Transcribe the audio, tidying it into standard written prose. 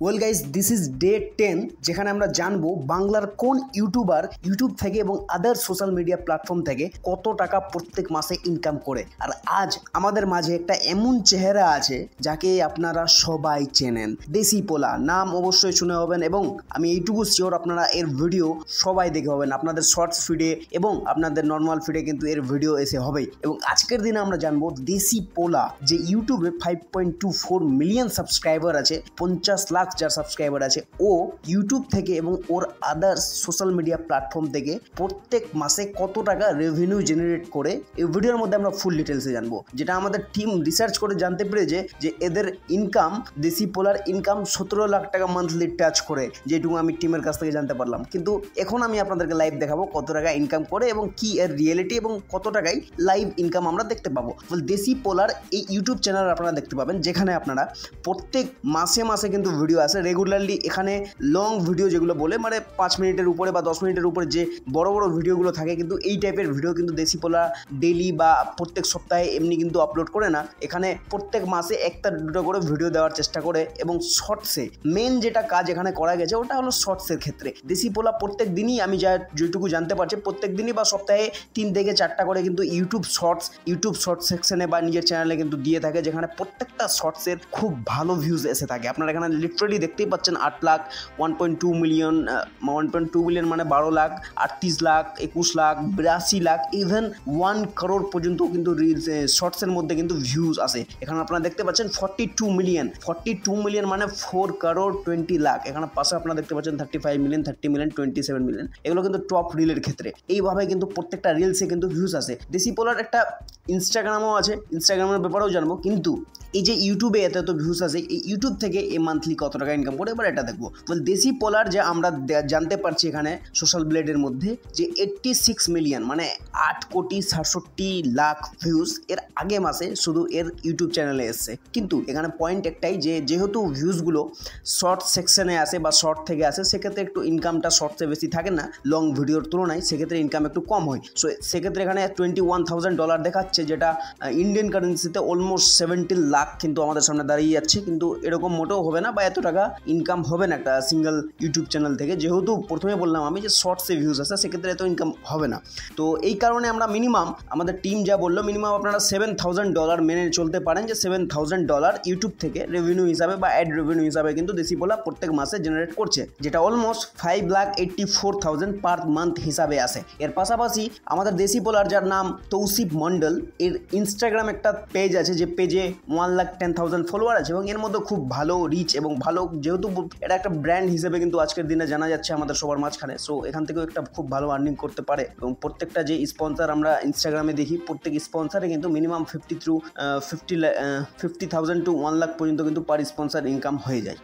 Well guys, this is day 10 যেখানে আমরা জানবো বাংলার কোন ইউটিউবার ইউটিউব থেকে এবং আদার সোশ্যাল মিডিয়া প্ল্যাটফর্ম থেকে কত টাকা প্রত্যেক মাসে ইনকাম করে। আর আজ আমাদের মাঝে একটা এমন চেহারা আছে যাকে আপনারা সবাই চেনেন, দেশি পোলা। নাম অবশ্যই শুনে হবেন এবং আমি এইটুকু শিওর আপনারা এর ভিডিও সবাই দেখে হবেন, আপনাদের শর্টস ফিডে এবং আপনাদের নর্মাল ফিডে কিন্তু এর ভিডিও এসে হবেই। এবং আজকের দিনে আমরা জানবো দেশি পোলা, যে ইউটিউবে 5.24 মিলিয়ন সাবস্ক্রাইবার আছে, 50 লাখ যার সাবস্ক্রাইবার আছে, ও ইউটিউব থেকে এবং ওর আদার্স সোশ্যাল মিডিয়া প্ল্যাটফর্ম থেকে প্রত্যেক মাসে কত টাকা রেভিনিউ জেনারেট করে। এই ভিডিওর মধ্যে আমরা ফুল ডিটেলসে জানবো, যেটা আমাদের টিম রিসার্চ করে জানতে পেরেছে যে এদের ইনকাম, দেশি পোলার ইনকাম 17 লাখ টাকা মান্থলি টাচ করে, যেটুকু আমি টিমের কাছ থেকে জানতে পারলাম। কিন্তু এখন আমি আপনাদেরকে লাইভ দেখাবো কত টাকা ইনকাম করে এবং কি এর রিয়েলিটি এবং কত টাকায় লাইভ ইনকাম আমরা দেখতে পাবো। দেশি পোলার এই ইউটিউব চ্যানেল আপনারা দেখতে পাবেন, যেখানে আপনারা প্রত্যেক মাসে মাসে কিন্তু ভিডিও আসে রেগুলারলি। এখানে লং ভিডিও যেগুলো বলে, মানে 5 মিনিটের উপরে বা 10 মিনিটের উপরে যে বড় বড় ভিডিওগুলো থাকে, কিন্তু এই টাইপের ভিডিও কিন্তু দেশি পোলা ডেলি বা প্রত্যেক সপ্তাহে এমনি কিন্তু আপলোড করে না। এখানে প্রত্যেক মাসে একটা দুটো করে ভিডিও দেওয়ার চেষ্টা করে। এবং শর্টসে মেন যেটা কাজ এখানে করা গেছে ওটা হলো শর্টসের ক্ষেত্রে। দেশি পোলা প্রত্যেক দিনই, আমি যেটুকু জানতে পারছি, প্রত্যেক দিনই বা সপ্তাহে 3 থেকে 4টা করে কিন্তু ইউটিউব শর্টস সেকশনে বা নিজের চ্যানেলে কিন্তু দিয়ে থাকে, যেখানে প্রত্যেকটা শর্টসের খুব ভালো ভিউজ এসে থাকে। আপনারা এখানে লিটারালি দেখতেই পাচ্ছেন 8 লাখ, 1.2 মিলিয়ন, 1.2 মিলিয়ন মানে 12 লাখ, 38 লাখ, 21 লাখ, 82 লাখ, ইভেন 1 করোড় পর্যন্ত কিন্তু রিলস শর্টসের মধ্যে কিন্তু ভিউজ আসে। এখানে আপনারা দেখতে পাচ্ছেন 42 মিলিয়ন মানে 4 করোড় 20 লাখ। এখানে পাশে আপনারা দেখতে পাচ্ছেন 35 মিলিয়ন, 30 মিলিয়ন, 27 মিলিয়ন। এগুলো কিন্তু টপ রিলের ক্ষেত্রে। এইভাবে কিন্তু প্রত্যেকটা রিলসে কিন্তু ভিউজ আসে। দেশি পোলার একটা ইনস্টাগ্রামও আছে, ইনস্টাগ্রামের ব্যাপারেও জানবো। কিন্তু এই যে ইউটিউবে এত ভিউজ আছে, এই ইউটিউব থেকে এই মান্থলি কত টাকা ইনকাম করে এবার এটা দেখবো। দেশি পোলার যে আমরা জানতে পারছি এখানে সোশ্যাল ব্লেডের মধ্যে যে 86 মিলিয়ন মানে 8 কোটি 67 লাখ ভিউজ এর আগে মাসে শুধু এর ইউটিউব চ্যানেলে এসছে। কিন্তু এখানে পয়েন্ট একটাই, যে যেহেতু ভিউজগুলো শর্ট সেকশনে আসে বা শর্ট থেকে আসে, সেক্ষেত্রে একটু ইনকামটা শর্টসে বেশি থাকে না লং ভিডিওর তুলনায়, সেক্ষেত্রে ইনকাম একটু কম হয়। সো সেক্ষেত্রে এখানে $21,000 দেখাচ্ছে, যেটা ইন্ডিয়ান কারেন্সিতে অলমোস্ট 70 লাখ কিন্তু আমাদের সামনে দাঁড়িয়ে যাচ্ছে। কিন্তু এরকম মোটেও হবে না বা এত টাকা ইনকাম হবে না একটা সিঙ্গেল ইউটিউব চ্যানেল থেকে, যেহেতু প্রথমে বললাম আমি যে শর্টসে ভিউজ আসে, সেক্ষেত্রে এত ইনকাম হবে না। তো এই কারণে আমরা মিনিমাম, আমাদের টিম যা বললো, মিনিমাম আপনারা $7,000 মেনে চলতে পারেন, যে $7,000 ইউটিউব থেকে রেভিনিউ হিসাবে বা অ্যাড রেভিনিউ হিসাবে কিন্তু দেশি পোলা প্রত্যেক মাসে জেনারেট করছে, যেটা অলমোস্ট 5,84,000 পার মান্থ হিসাবে আসে। এর পাশাপাশি আমাদের দেশি পোলার, যার নাম তৌসিফ মন্ডল, এর ইনস্টাগ্রাম একটা পেজ আছে, যে পেজে 1,10,000 ফলোয়ার আছে এবং এর মধ্যে খুব ভালো রিচ এবং ভালো, যেহেতু এটা একটা ব্র্যান্ড হিসেবে কিন্তু আজকের দিনে জানা যাচ্ছে আমাদের সবার মাঝখানে। সো এখান থেকেও একটা খুব ভালো আর্নিং করতে পারে। এবং প্রত্যেকটা যে স্পন্সার আমরা ইনস্টাগ্রামে দেখি, প্রত্যেক স্পন্সারে কিন্তু মিনিমাম 50,000 to 1 লাখ পর্যন্ত কিন্তু পার স্পন্সার ইনকাম হয়ে যায়।